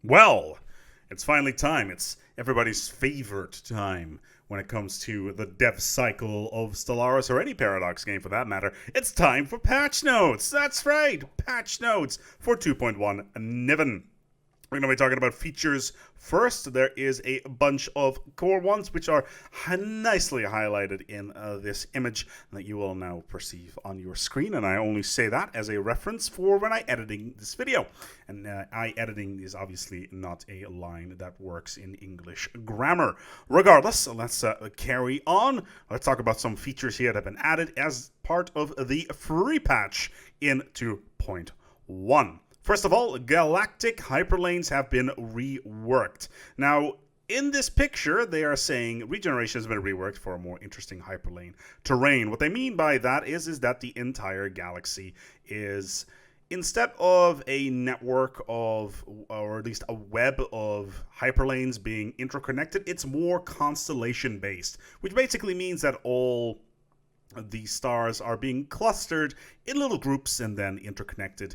Well, it's finally time. It's everybody's favorite time when it comes to the dev cycle of Stellaris or any Paradox game for that matter. It's time for Patch Notes. That's right, Patch Notes for 2.1 Niven. We're going to be talking about features first. There is a bunch of core ones which are nicely highlighted in this image that you will now perceive on your screen. And I only say that as a reference for when I'm editing this video. And I editing is obviously not a line that works in English grammar. Regardless, let's carry on. Let's talk about some features here that have been added as part of the free patch in 2.1. First of all, galactic hyperlanes have been reworked. Now, in this picture, they are saying regeneration has been reworked for a more interesting hyperlane terrain. What they mean by that is that the entire galaxy is, instead of a network of, or at least a web of hyperlanes being interconnected, it's more constellation-based, which basically means that all the stars are being clustered in little groups and then interconnected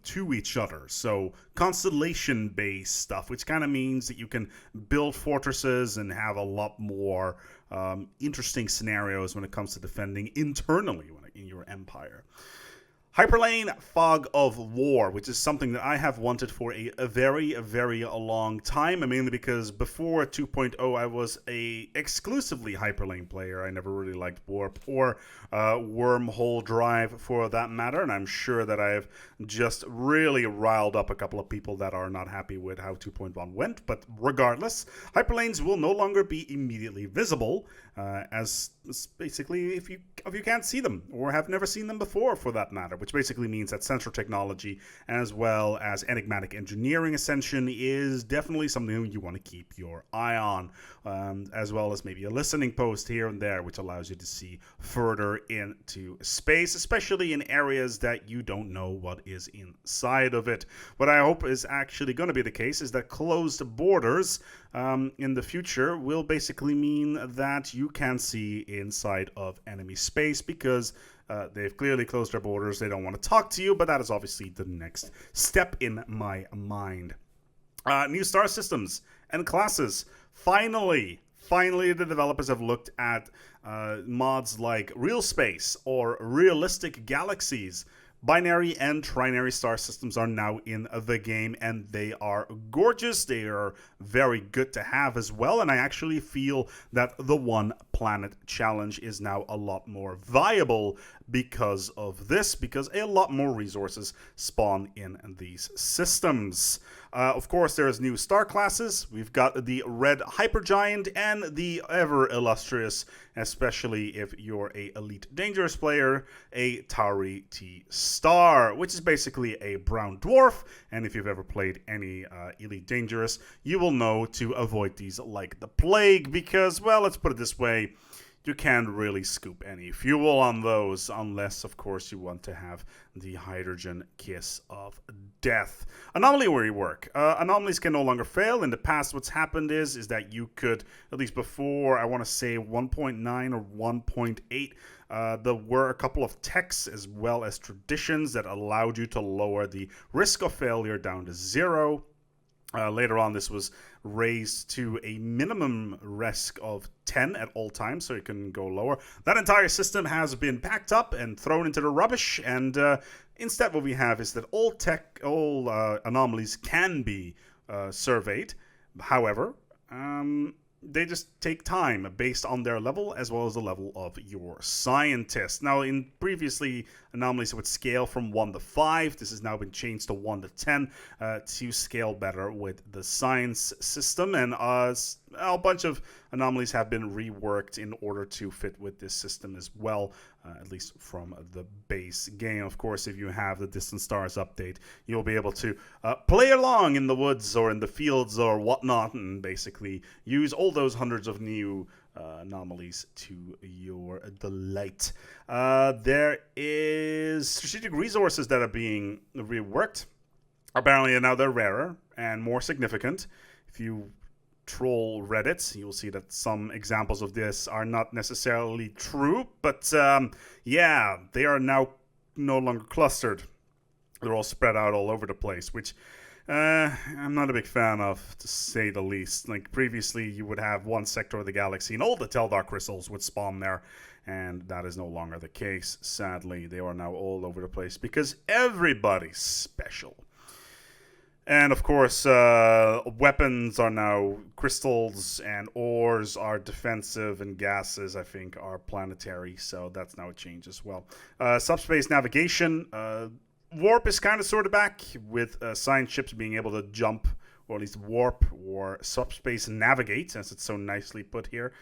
to each other. So constellation-based stuff, which kind of means that you can build fortresses and have a lot more interesting scenarios when it comes to defending internally in your empire. Hyperlane Fog of War, which is something that I have wanted for a very long time, mainly because before 2.0 I was a exclusively Hyperlane player. I never really liked Warp or Wormhole Drive for that matter, and I'm sure that I have just really riled up a couple of people that are not happy with how 2.1 went. But regardless, Hyperlanes will no longer be immediately visible, as basically if you can't see them or have never seen them before for that matter, which basically means that sensor technology as well as enigmatic engineering ascension is definitely something you want to keep your eye on, as well as maybe a listening post here and there, which allows you to see further into space, especially in areas that you don't know what is inside of it. What I hope is actually going to be the case is that closed borders in the future will basically mean that you can see inside of enemy space, because they've clearly closed their borders. They don't want to talk to you, but that is obviously the next step in my mind. New star systems and classes. Finally, the developers have looked at mods like Real Space or Realistic Galaxies. Binary and trinary star systems are now in the game, and they are gorgeous. They are very good to have as well, and I actually feel that the one planet challenge is now a lot more viable because of this, because a lot more resources spawn in these systems. Of course, there's new star classes. We've got the Red Hypergiant and the ever illustrious, especially if you're a Elite Dangerous player, a Tauri T Star, which is basically a brown dwarf. And if you've ever played any Elite Dangerous, you will know to avoid these like the plague, because, well, let's put it this way, you can't really scoop any fuel on those unless, of course, you want to have the hydrogen kiss of death. Anomaly rework. Anomalies can no longer fail. In the past, what's happened is that you could, at least before, I want to say 1.9 or 1.8, there were a couple of techs as well as traditions that allowed you to lower the risk of failure down to 0. Later on, this was raised to a minimum risk of 10 at all times, so it can go lower. That entire system has been packed up and thrown into the rubbish, and instead what we have is that all anomalies can be surveyed. However, they just take time based on their level as well as the level of your scientist. Now, in previously, anomalies would scale from 1 to 5. This has now been changed to 1 to 10 to scale better with the science system. And a bunch of anomalies have been reworked in order to fit with this system as well, at least from the base game. Of course, if you have the Distant Stars update, you'll be able to play along in the woods or in the fields or whatnot, and basically use all those hundreds of new anomalies to your delight. There is strategic resources that are being reworked. Apparently now they're rarer and more significant. If you troll Reddit, you'll see that some examples of this are not necessarily true, but yeah, they are now no longer clustered. They're all spread out all over the place, which I'm not a big fan of, to say the least. Like, previously, you would have one sector of the galaxy, and all the Teldar crystals would spawn there, and that is no longer the case, sadly. They are now all over the place, because everybody's special. And, of course, weapons are now crystals, and ores are defensive, and gases, I think, are planetary, so that's now a change as well. Subspace navigation... warp is kind of sort of back, with science ships being able to jump, or at least warp or subspace navigate, as it's so nicely put here,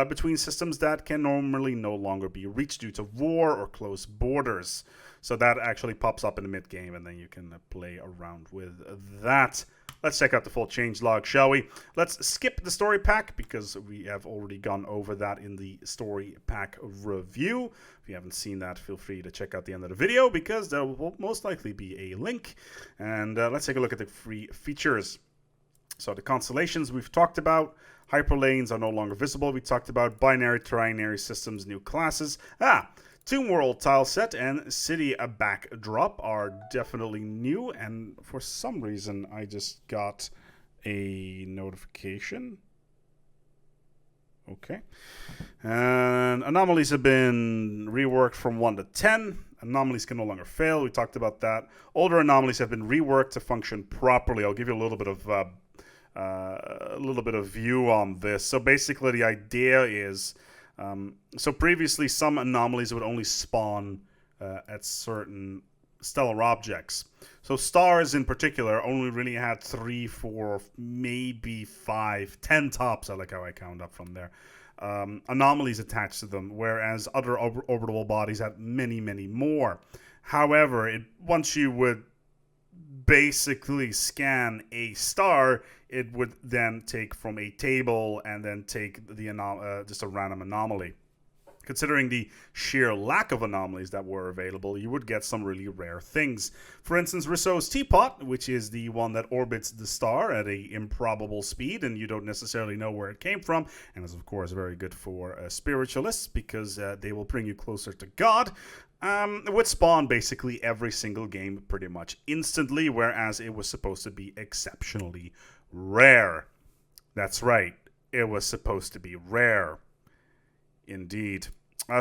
between systems that can normally no longer be reached due to war or close borders. So that actually pops up in the mid-game, and then you can play around with that. Let's check out the full changelog, shall we? Let's skip the story pack, because we have already gone over that in the story pack review. If you haven't seen that, feel free to check out the end of the video, because there will most likely be a link. And let's take a look at the free features. So the constellations we've talked about. Hyperlanes are no longer visible. We talked about binary, trinary systems, new classes. Tomb World tile set and city backdrop are definitely new, and for some reason I just got a notification. Okay. And anomalies have been reworked from 1 to 10. Anomalies can no longer fail. We talked about that. Older anomalies have been reworked to function properly. I'll give you a little bit of view on this. So basically the idea is... so previously, some anomalies would only spawn at certain stellar objects. So stars in particular only really had 3, 4, maybe 5, 10 tops. I like how I count up from there. Anomalies attached to them, whereas other orbital bodies had many, many more. However, once you would basically scan a star, it would then take from a table and then take the just a random anomaly. Considering the sheer lack of anomalies that were available, you would get some really rare things. For instance, Rousseau's teapot, which is the one that orbits the star at an improbable speed, and you don't necessarily know where it came from, and is of course very good for spiritualists, because they will bring you closer to God. It would spawn basically every single game pretty much instantly, whereas it was supposed to be exceptionally rare. That's right, it was supposed to be rare. Indeed.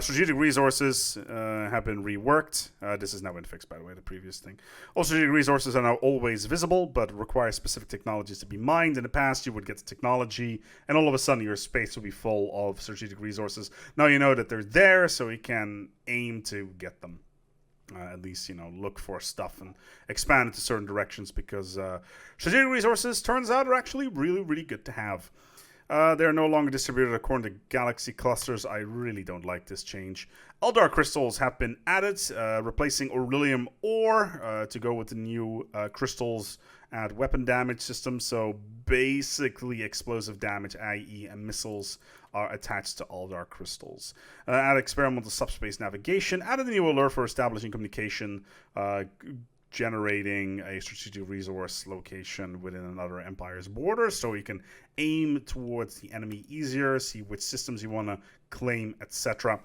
Strategic resources have been reworked. This has now been fixed, by the way, the previous thing. All strategic resources are now always visible, but require specific technologies to be mined. In the past, you would get the technology, and all of a sudden, your space will be full of strategic resources. Now you know that they're there, so you can aim to get them. At least, look for stuff and expand into certain directions, because strategic resources, turns out, are actually really, really good to have. They're no longer distributed according to galaxy clusters. I really don't like this change. Eldar crystals have been added, replacing Aurelium ore to go with the new crystals add weapon damage system. So basically explosive damage, i.e. missiles, are attached to Eldar crystals. Add experimental subspace navigation. Added a new alert for establishing communication, generating a strategic resource location within another empire's border, so you can aim towards the enemy easier, see which systems you want to claim, etc.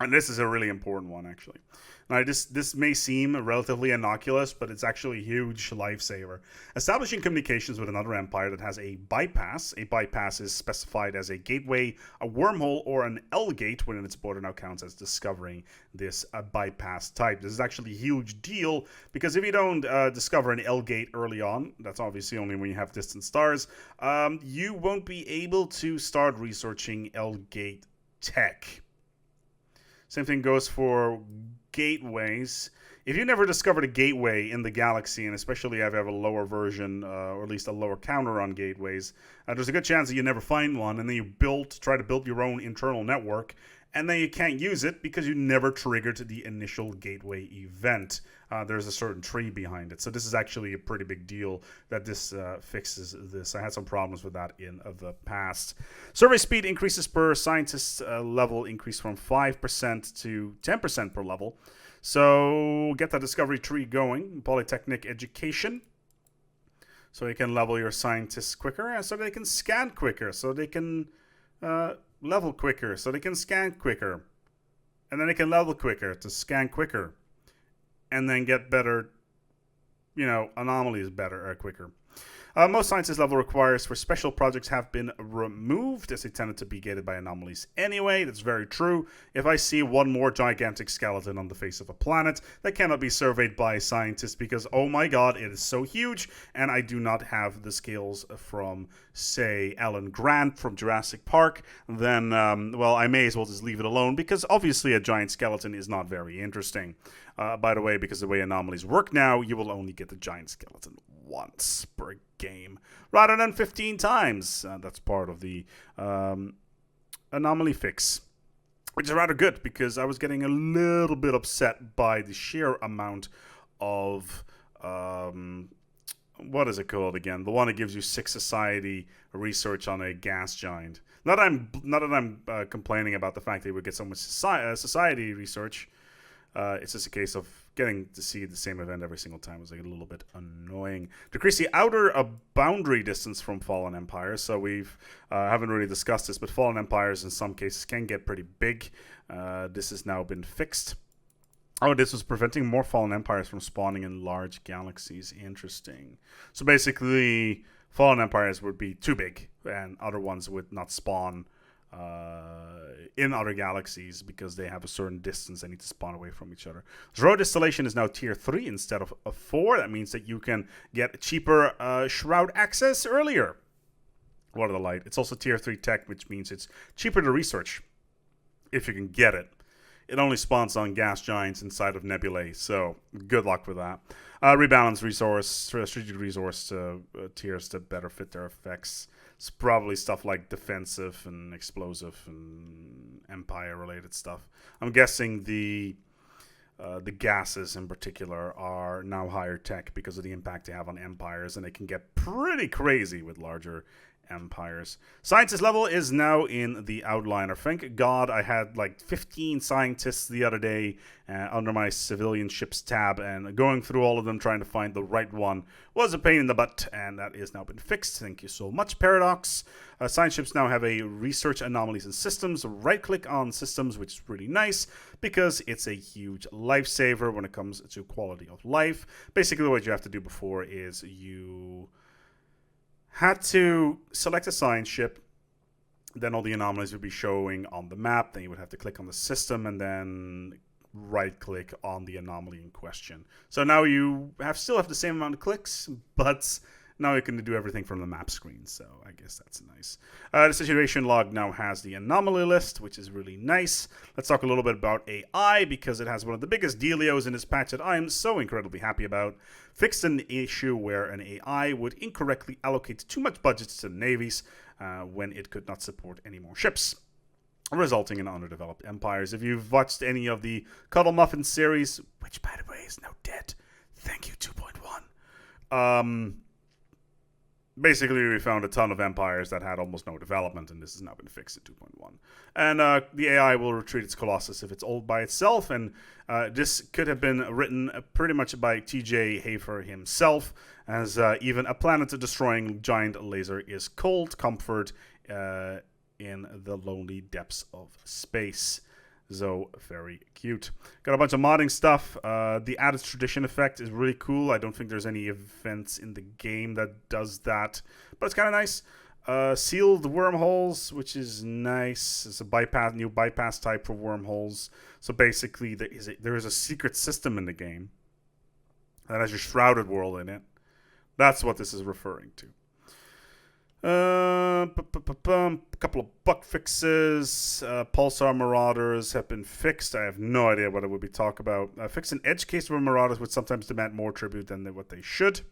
And this is a really important one, actually. Now, this may seem relatively innocuous, but it's actually a huge lifesaver. Establishing communications with another empire that has a bypass. A bypass is specified as a gateway, a wormhole, or an L-gate within its border now counts as discovering this bypass type. This is actually a huge deal, because if you don't discover an L-gate early on, that's obviously only when you have distant stars, you won't be able to start researching L-gate tech. Same thing goes for gateways. If you never discovered a gateway in the galaxy, and especially if you have a lower version, or at least a lower counter on gateways, there's a good chance that you never find one, and then you try to build your own internal network, and then you can't use it because you never triggered the initial gateway event. There's a certain tree behind it. So this is actually a pretty big deal that this fixes this. I had some problems with that in the past. Survey speed increases per scientist level increased from 5% to 10% per level. So get that discovery tree going. Polytechnic education. So you can level your scientists quicker, and so they can scan quicker, so they can level quicker, so they can scan quicker. And then they can level quicker to scan quicker. And then get better anomaly is better or quicker. Most sciences level requires for special projects have been removed, as they tended to be gated by anomalies anyway. That's very true. If I see one more gigantic skeleton on the face of a planet, that cannot be surveyed by scientists because, oh my god, it is so huge, and I do not have the skills from, say, Alan Grant from Jurassic Park, then, well, I may as well just leave it alone because obviously a giant skeleton is not very interesting. By the way, because the way anomalies work now, you will only get the giant skeleton once per game rather than 15 times. That's part of the anomaly fix, which is rather good because I was getting a little bit upset by the sheer amount of what is it called again? The one that gives you 6 society research on a gas giant. Not that I'm complaining about the fact that we would get so much society research. It's just a case of getting to see the same event every single time was like a little bit annoying. Decrease the outer boundary distance from fallen empires. So we've haven't really discussed this, but fallen empires in some cases can get pretty big. This has now been fixed. Oh, this was preventing more fallen empires from spawning in large galaxies. Interesting. So basically, fallen empires would be too big, and other ones would not spawn in other galaxies because they have a certain distance they need to spawn away from each other. Zero distillation is now tier 3 instead of a 4. That means that you can get cheaper shroud access earlier. What of the light. It's also tier 3 tech, which means it's cheaper to research if you can get it. It only spawns on gas giants inside of nebulae, so good luck with that. Rebalance resource, strategic resource tiers to better fit their effects. It's probably stuff like defensive and explosive and empire-related stuff. I'm guessing the gases in particular are now higher tech because of the impact they have on empires, and they can get pretty crazy with larger empires. Scientist level is now in the outliner. Thank God I had like 15 scientists the other day under my civilian ships tab, and going through all of them trying to find the right one was a pain in the butt, and that has now been fixed. Thank you so much, Paradox. Science ships now have a research anomalies and systems. Right click on systems, which is really nice because it's a huge lifesaver when it comes to quality of life. Basically what you have to do before is you had to select a science ship, then all the anomalies would be showing on the map, then you would have to click on the system and then right click on the anomaly in question. So now you still have the same amount of clicks, but now you can do everything from the map screen, so I guess that's nice. The situation log now has the anomaly list, which is really nice. Let's talk a little bit about AI, because it has one of the biggest dealios in this patch that I am so incredibly happy about. Fixed an issue where an AI would incorrectly allocate too much budgets to the navies when it could not support any more ships, resulting in underdeveloped empires. If you've watched any of the Cuddle Muffin series, which by the way is now dead, thank you 2.1, basically, we found a ton of empires that had almost no development, and this has now been fixed in 2.1. And the AI will retreat its Colossus if it's old by itself, and this could have been written pretty much by T.J. Hafer himself, as even a planet-destroying giant laser is cold comfort in the lonely depths of space. So, very cute. Got a bunch of modding stuff. The added tradition effect is really cool. I don't think there's any events in the game that does that, but it's kind of nice. Sealed wormholes, which is nice. It's a new bypass type for wormholes. So basically, there is a secret system in the game that has your shrouded world in it. That's what this is referring to. A couple of bug fixes. Pulsar Marauders have been fixed. I have no idea what it would be talk about. Fixed an edge case where Marauders would sometimes demand more tribute than what they should.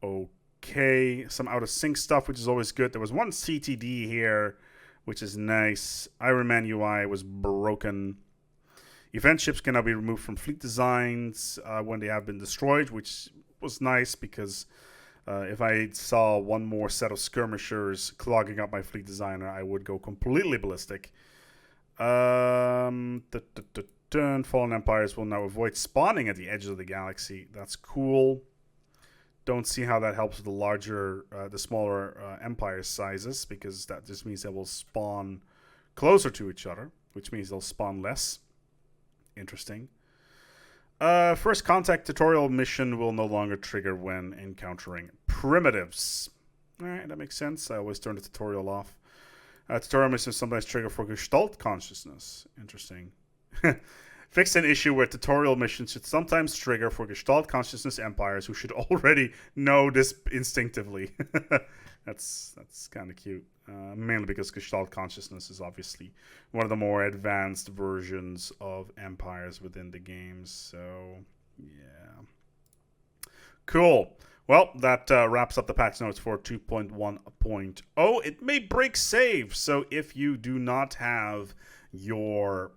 Okay, some out of sync stuff, which is always good. There was one CTD here, which is nice. Iron Man UI was broken. Event ships can now be removed from fleet designs when they have been destroyed, which was nice because if I saw one more set of skirmishers clogging up my fleet designer, I would go completely ballistic. Fallen Empires will now avoid spawning at the edge of the galaxy. That's cool. Don't see how that helps with the smaller empire sizes, because that just means they will spawn closer to each other, which means they'll spawn less. Interesting. First contact tutorial mission will no longer trigger when encountering primitives. Alright, that makes sense. I always turn the tutorial off. Tutorial missions sometimes trigger for Gestalt consciousness. Interesting. Fix an issue where tutorial missions should sometimes trigger for Gestalt consciousness empires who should already know this instinctively. That's kind of cute. Mainly because Gestalt consciousness is obviously one of the more advanced versions of empires within the games. So, yeah. Cool. Well, that wraps up the patch notes for 2.1.0. It may break save, so if you do not have your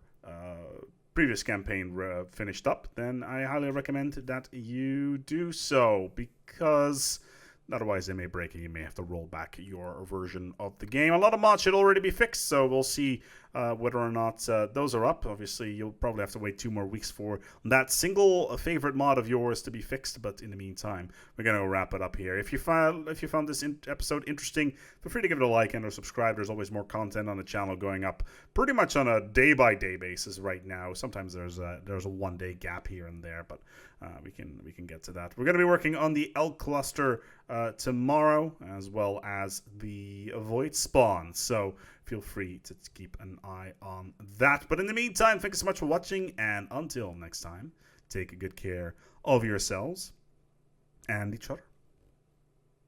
previous campaign finished up, then I highly recommend that you do so, because otherwise they may break and you may have to roll back your version of the game. A lot of mods should already be fixed, so we'll see whether or not those are up. Obviously, you'll probably have to wait 2 more weeks for that single favorite mod of yours to be fixed, but in the meantime, we're going to wrap it up here. If you found this episode interesting, feel free to give it a like and or subscribe. There's always more content on the channel going up pretty much on a day-by-day basis right now. Sometimes there's a 1-day gap here and there, but we can get to that. We're going to be working on the L cluster tomorrow, as well as the Void Spawn, so feel free to keep an eye on that. But in the meantime, thank you so much for watching, and until next time, take good care of yourselves and each other.